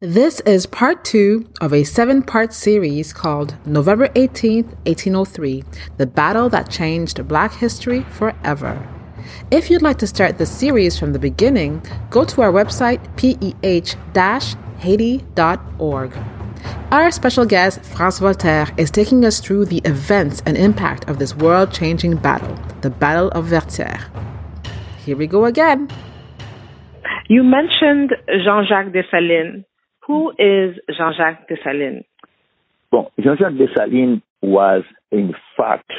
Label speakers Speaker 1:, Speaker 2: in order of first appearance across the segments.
Speaker 1: This is part 2 of a 7-part series called November 18th, 1803, the battle that changed Black history forever. If you'd like to start the series from the beginning, go to our website, pt.2. Our special guest, Frantz Voltaire, is taking us through the events and impact of this world-changing battle, the Battle of Vertières. Here we go again.
Speaker 2: You mentioned Jean-Jacques Dessalines. Who is Jean-Jacques Dessalines?
Speaker 3: Bon, Jean-Jacques Dessalines was, in fact,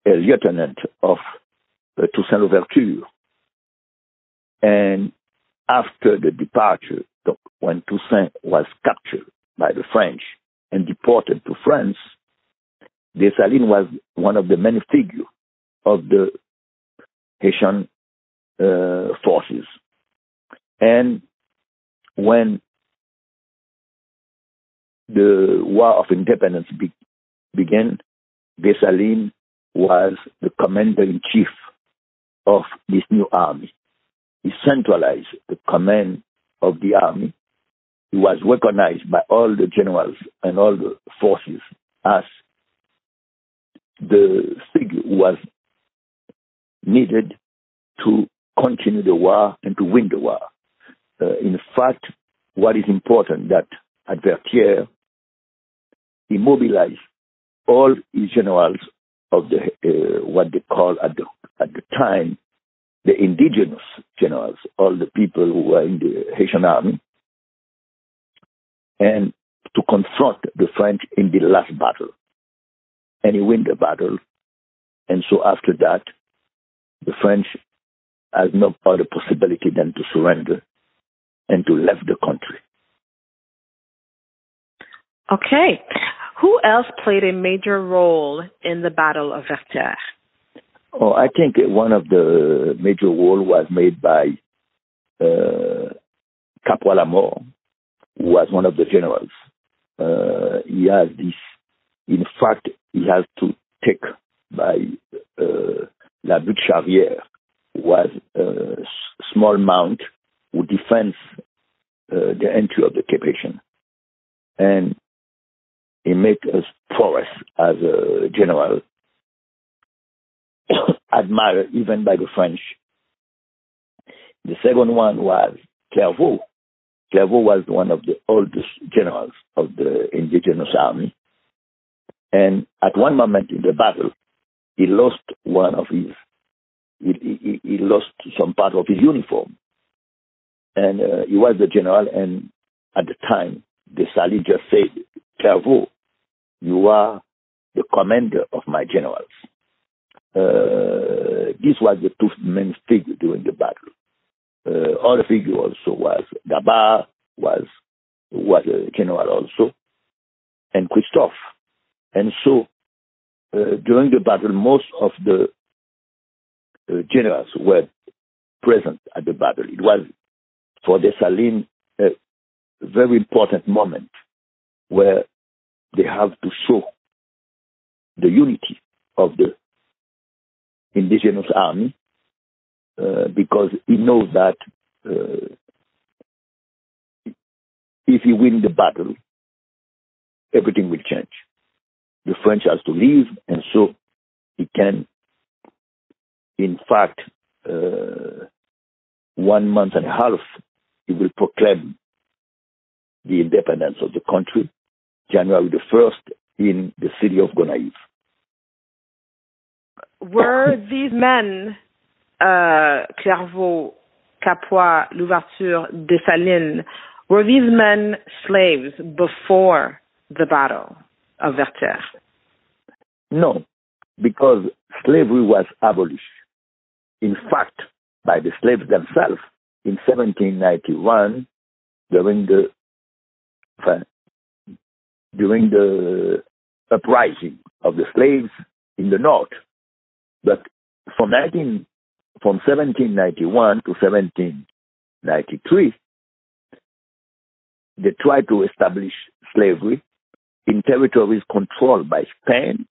Speaker 3: a lieutenant of Toussaint Louverture. And after the departure, when Toussaint was captured by the French and deported to France, Dessalines was one of the main figures of the Haitian forces. And when the War of Independence began, Dessalines was the commander-in-chief of this new army. He centralized the command of the army. He was recognized by all the generals and all the forces as the figure who was needed to continue the war and to win the war. In fact, what is important that at Vertières, he mobilized all his generals of the what they call at the time the indigenous generals, all the people who were in the Haitian army, and to confront the French in the last battle. And he won the battle. And so after that, the French has no other possibility than to surrender and to leave the country.
Speaker 2: Okay. Who else played a major role in the Battle of Vertières?
Speaker 3: Oh, I think one of the major roles was made by Capois-Lamort, who was one of the generals. He has this, in fact, he has to take by La Butte Charrière, who was a small mount who defends the entry of the Cape Haitian. And he made us prowess as a general, admired even by the French. The second one was Clairvaux. Clairvaux was one of the oldest generals of the indigenous army. And at one moment in the battle, he lost one of his, he lost some part of his uniform. And he was the general, and at the time, Dessalines just said, Clairvaux, you are the commander of my generals. This was the two main figures during the battle. Other figure also was Gabar, was a general also, and Christophe. And so, during the battle, most of the generals were present at the battle. It was, for Dessalines, a very important moment where they have to show the unity of the indigenous army, because he knows that if he wins the battle, everything will change. The French has to leave, and so he can, in fact, 1 month and a half, he will proclaim the independence of the country, January the 1st, in the city of Gonaïves.
Speaker 2: Were these men, Clairvaux, Capois, Louverture, Dessalines, were these men slaves before the Battle of Vertières?
Speaker 3: No, because slavery was abolished. In fact, by the slaves themselves, in 1791, during the uprising of the slaves in the north. But from 1791 to 1793, they tried to establish slavery in territories controlled by Spain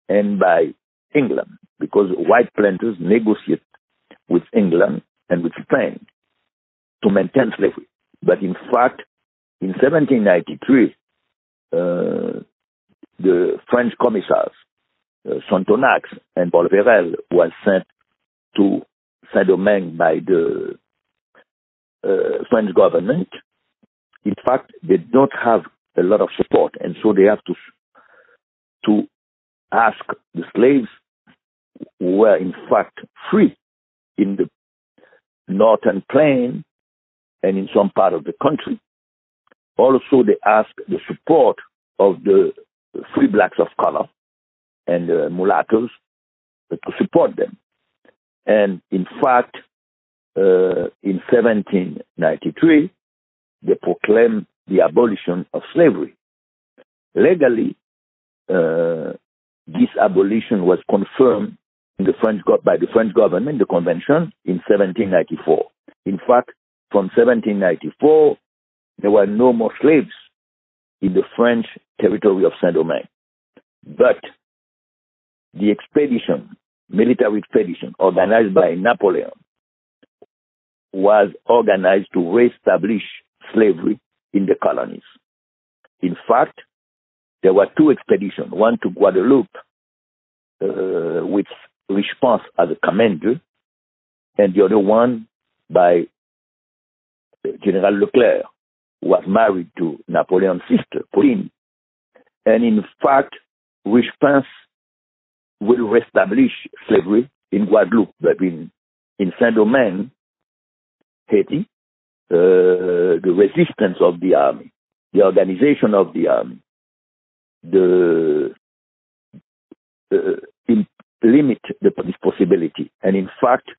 Speaker 3: and by England, because white planters negotiated with England and with Spain to maintain slavery. But in fact, in 1793, the French commissars, Sontonax and Bolverel, was sent to Saint-Domingue by the French government. In fact, they don't have a lot of support, and so they have to ask the slaves who were in fact free in the northern plain and in some part of the country. Also, they asked the support of the free blacks of color and mulattoes to support them. And in fact, in 1793, they proclaimed the abolition of slavery. Legally, this abolition was confirmed by the French government, the convention, in 1794. In fact, from 1794, there were no more slaves in the French territory of Saint-Domingue. But the military expedition organized by Napoleon, was organized to reestablish slavery in the colonies. In fact, there were two expeditions, one to Guadeloupe, with Richepens as a commander, and the other one by General Leclerc, who was married to Napoleon's sister, Pauline. And in fact, Richepens will reestablish slavery in Guadeloupe, but in Saint-Domingue, Haiti, the resistance of the army, the organization of the army, limit this possibility. And in fact,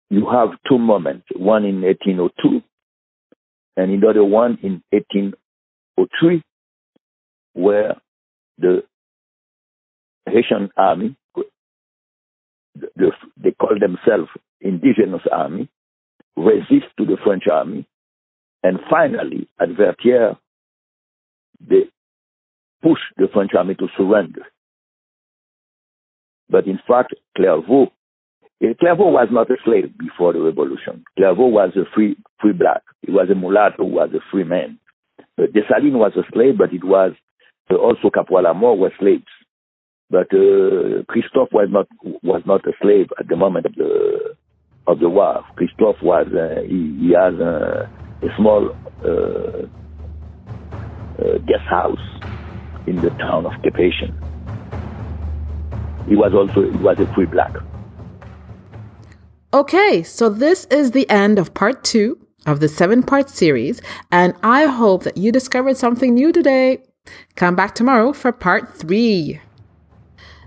Speaker 3: you have two moments, one in 1802 and another one in 1803, where the Haitian army, they call themselves indigenous army, resist to the French army, and finally, at Vertières, they push the French army to surrender. But in fact, Clairvaux was not a slave before the revolution. Clairvaux was a free black. He was a mulatto who was a free man. Dessalines was a slave, but it was also Capois-Lamour were slaves. But Christophe was not a slave at the moment of the war. Christophe was he has a small guest house in the town of Cap-Haïtien. He was a free black.
Speaker 1: Okay, so this is the end of part 2 of the 7-part series, and I hope that you discovered something new today. Come back tomorrow for part 3.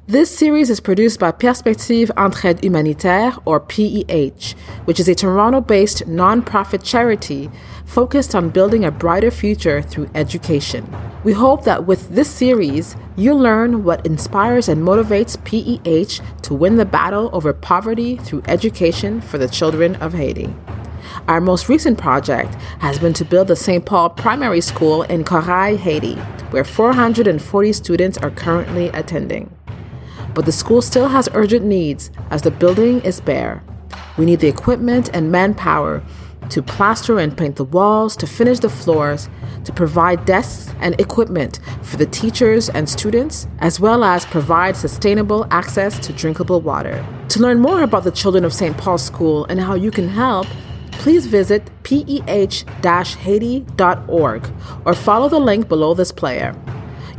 Speaker 1: This series is produced by Perspective Entraide Humanitaire, or PEH, which is a Toronto-based non-profit charity focused on building a brighter future through education. We hope that with this series, you'll learn what inspires and motivates PEH to win the battle over poverty through education for the children of Haiti. Our most recent project has been to build the St. Paul Primary School in Corail, Haiti, where 440 students are currently attending. But the school still has urgent needs as the building is bare. We need the equipment and manpower to plaster and paint the walls, to finish the floors, to provide desks and equipment for the teachers and students, as well as provide sustainable access to drinkable water. To learn more about the children of St. Paul School and how you can help, please visit peh-haiti.org or follow the link below this player.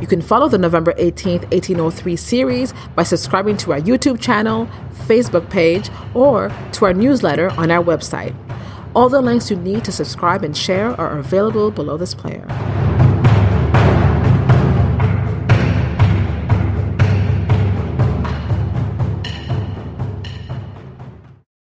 Speaker 1: You can follow the November 18th, 1803 series by subscribing to our YouTube channel, Facebook page, or to our newsletter on our website. All the links you need to subscribe and share are available below this player.